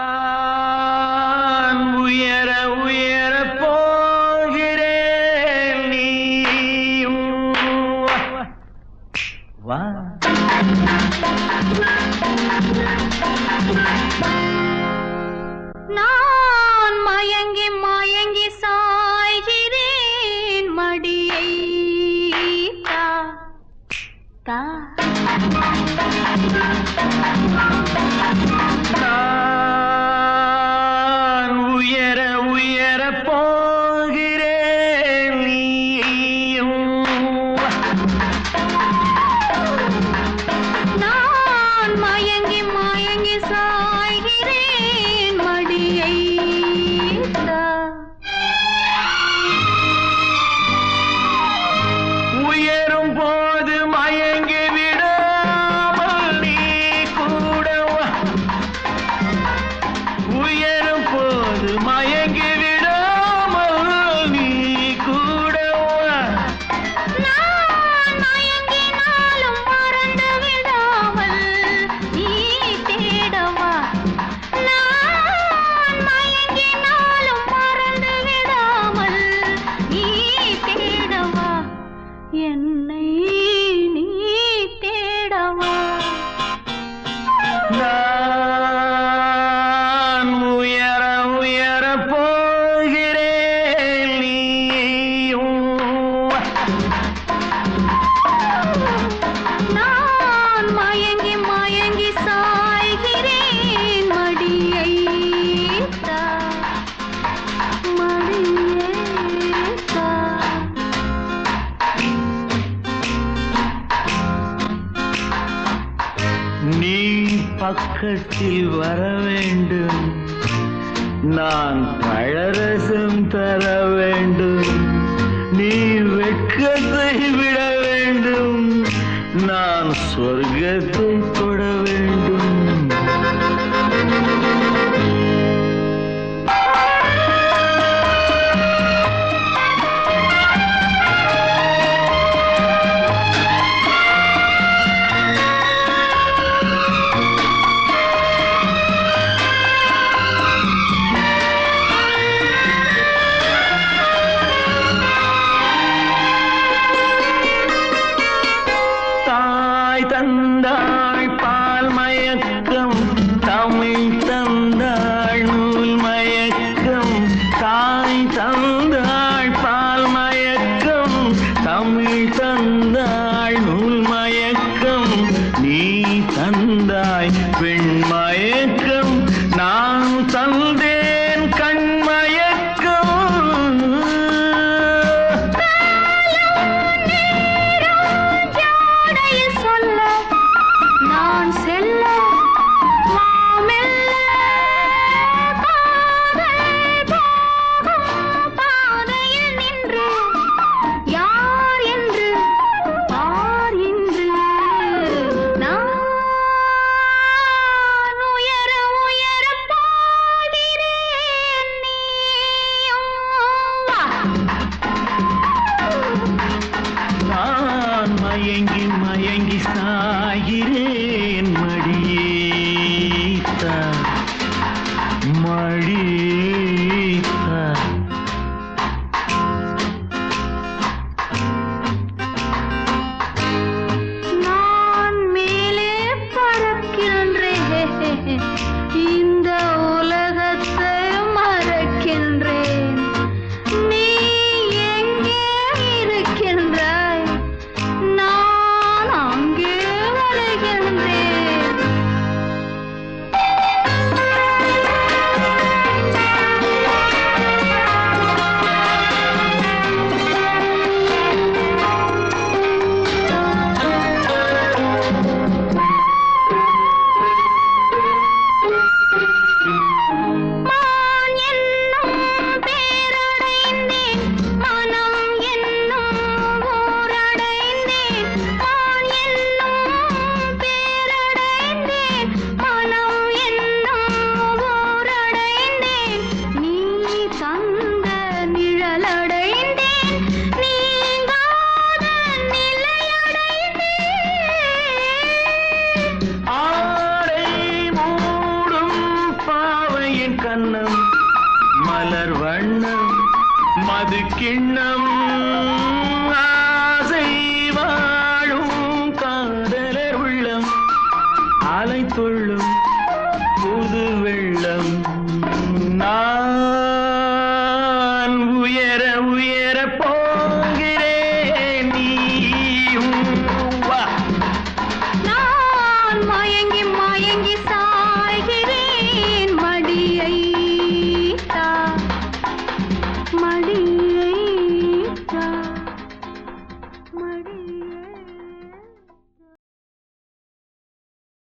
நான் உயர உயர போகிறேன் நீயும் வா. நான் மயங்கி மயங்கி சாய்கிறேன் மடியை தா தா. நான் உயர உயர போகிறேன் நீயும் நான் மயங்கி மயங்கி சாய்கிறேன் மடியை தா. உயரும் போது மயங்கி விடாமல் நீ கூட வா. உயரும் போது மயங்கி விடாமல் நீ கூட வா. நான் மயங்கினாலும் மறந்து விடாமல் நீ தேடவா. நான் மயங்கினாலும் மறந்து விடாமல் நீ தேடவா. என்னை நீ தேடவா. நான் உயர உயர போகிறேன் நீயும் நான் மயங்கி மயங்கி சாய்கிறேன் மடியை தா மடியை தா. நீ பக்கத்தில் வர வேண்டும். நான் பழரசம் தர வேண்டும். நீ வெட்கத்தை விட வேண்டும். நான் சொர்க்கத்தை தொட வேண்டும். தாய் தந்தாள் பால் மயக்கம், தமிழ் தந்தாள் நூல் மயக்கம். தாய் தந்தாள் பால் மயக்கம், தமிழ் தந்தாள் நூல் மயக்கம். நீ தந்தாய் பெண் மயக்கம், நான் தந்தேன் கண் மயக்கம். ஜாடையில் சொல்ல நான் செல்ல மாமெல்ல காதல் போகும் பாதையில் நின்று யார் என்று பார் என்று. நான் உயர உயர போகிறேன் கிண்ணம்